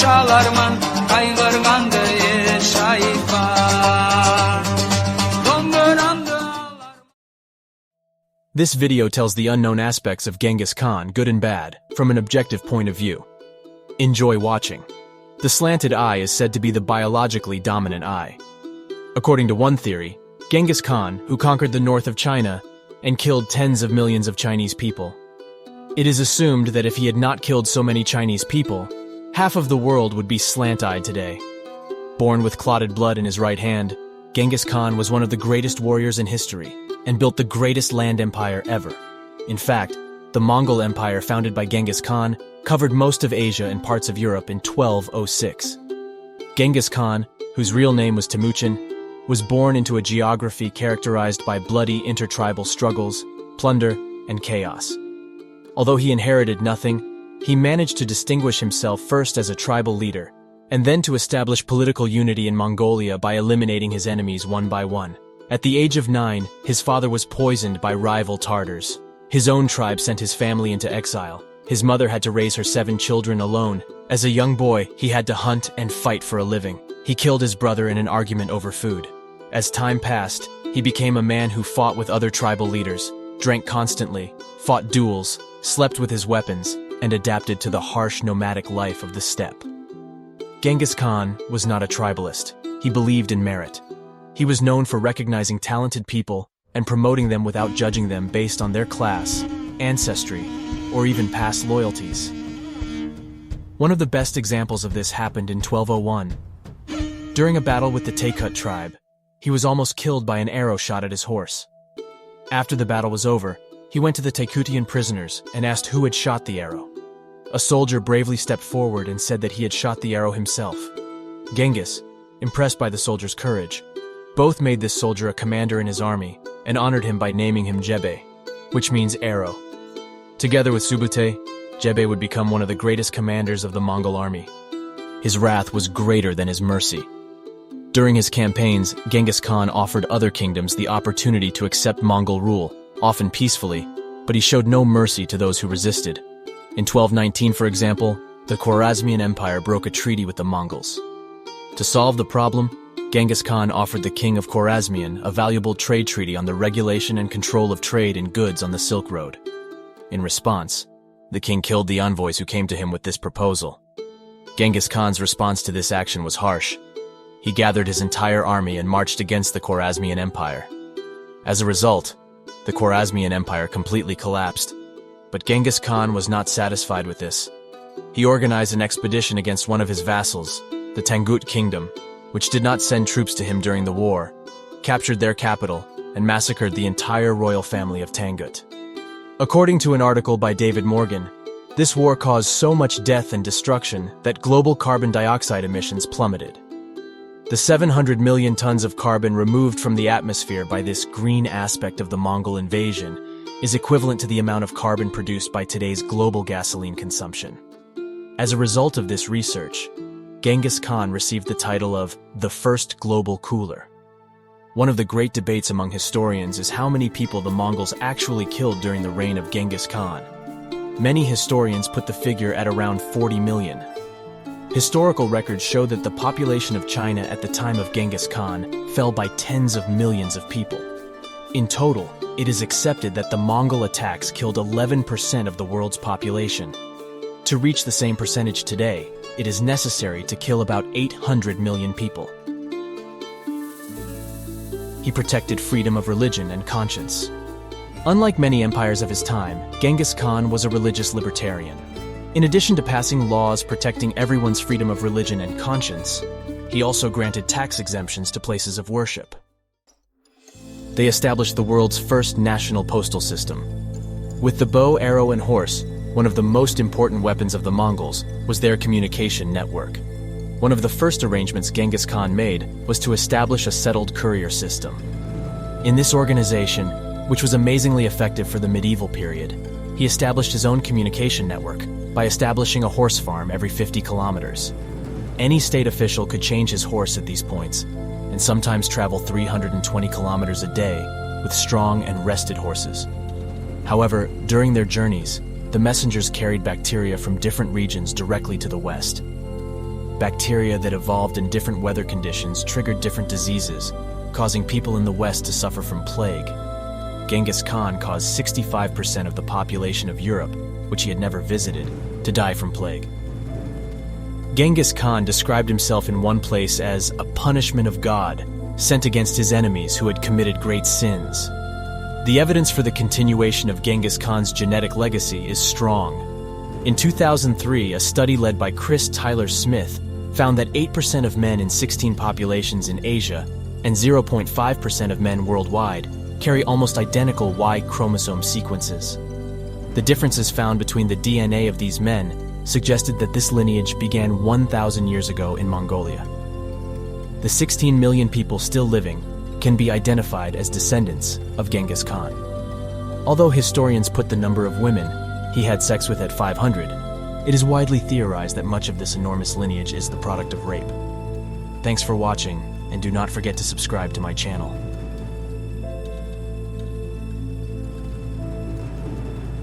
şalarman kaygırgandı şayfa. This video tells the unknown aspects of Genghis Khan, good and bad, from an objective point of view. Enjoy watching. The slanted eye is said to be the biologically dominant eye. According to one theory, Genghis Khan, who conquered the north of China and killed tens of millions of Chinese people. It is assumed that if he had not killed so many Chinese people, half of the world would be slant-eyed today. Born with clotted blood in his right hand, Genghis Khan was one of the greatest warriors in history and built the greatest land empire ever. In fact, the Mongol Empire founded by Genghis Khan covered most of Asia and parts of Europe in 1206. Genghis Khan, whose real name was Temujin, was born into a geography characterized by bloody intertribal struggles, plunder, and chaos. Although he inherited nothing, he managed to distinguish himself first as a tribal leader, and then to establish political unity in Mongolia by eliminating his enemies one by one. At the age of 9, his father was poisoned by rival Tartars. His own tribe sent his family into exile. His mother had to raise her 7 children alone. As a young boy, he had to hunt and fight for a living. He killed his brother in an argument over food. As time passed, he became a man who fought with other tribal leaders, drank constantly, fought duels, slept with his weapons, and adapted to the harsh nomadic life of the steppe. Genghis Khan was not a tribalist. He believed in merit. He was known for recognizing talented people and promoting them without judging them based on their class, ancestry, or even past loyalties. One of the best examples of this happened in 1201. During a battle with the Taykut tribe, he was almost killed by an arrow shot at his horse. After the battle was over, he went to the Taykutian prisoners and asked who had shot the arrow. A soldier bravely stepped forward and said that he had shot the arrow himself. Genghis, impressed by the soldier's courage, both made this soldier a commander in his army and honored him by naming him Jebe, which means arrow. Together with Subutai, Jebe would become one of the greatest commanders of the Mongol army. His wrath was greater than his mercy. During his campaigns, Genghis Khan offered other kingdoms the opportunity to accept Mongol rule, often peacefully, but he showed no mercy to those who resisted. In 1219, for example, the Khwarezmian Empire broke a treaty with the Mongols. To solve the problem, Genghis Khan offered the king of Khwarezmian a valuable trade treaty on the regulation and control of trade in goods on the Silk Road. In response, the king killed the envoys who came to him with this proposal. Genghis Khan's response to this action was harsh. He gathered his entire army and marched against the Khwarezmian Empire. As a result, the Khwarezmian Empire completely collapsed. But Genghis Khan was not satisfied with this. He organized an expedition against one of his vassals, the Tangut Kingdom, which did not send troops to him during the war, captured their capital, and massacred the entire royal family of Tangut. According to an article by David Morgan, this war caused so much death and destruction that global carbon dioxide emissions plummeted. The 700 million tons of carbon removed from the atmosphere by this green aspect of the Mongol invasion is equivalent to the amount of carbon produced by today's global gasoline consumption. As a result of this research, Genghis Khan received the title of the first global cooler. One of the great debates among historians is how many people the Mongols actually killed during the reign of Genghis Khan. Many historians put the figure at around 40 million. Historical records show that the population of China at the time of Genghis Khan fell by tens of millions of people. In total, it is accepted that the Mongol attacks killed 11% of the world's population. To reach the same percentage today, it is necessary to kill about 800 million people. He protected freedom of religion and conscience. Unlike many empires of his time, Genghis Khan was a religious libertarian. In addition to passing laws protecting everyone's freedom of religion and conscience, he also granted tax exemptions to places of worship. They established the world's first national postal system. With the bow, arrow, and horse, one of the most important weapons of the Mongols was their communication network. One of the first arrangements Genghis Khan made was to establish a settled courier system. In this organization, which was amazingly effective for the medieval period, he established his own communication network by establishing a horse farm every 50 kilometers. Any state official could change his horse at these points, and sometimes travel 320 kilometers a day with strong and rested horses. However, during their journeys, the messengers carried bacteria from different regions directly to the west. Bacteria that evolved in different weather conditions triggered different diseases, causing people in the West to suffer from plague. Genghis Khan caused 65% of the population of Europe, which he had never visited, to die from plague. Genghis Khan described himself in one place as a punishment of God, sent against his enemies who had committed great sins. The evidence for the continuation of Genghis Khan's genetic legacy is strong. In 2003, a study led by Chris Tyler Smith found that 8% of men in 16 populations in Asia and 0.5% of men worldwide carry almost identical Y chromosome sequences. The differences found between the DNA of these men suggested that this lineage began 1,000 years ago in Mongolia. The 16 million people still living can be identified as descendants of Genghis Khan. Although historians put the number of women he had sex with at 500, it is widely theorized that much of this enormous lineage is the product of rape. Thanks for watching, and do not forget to subscribe to my channel.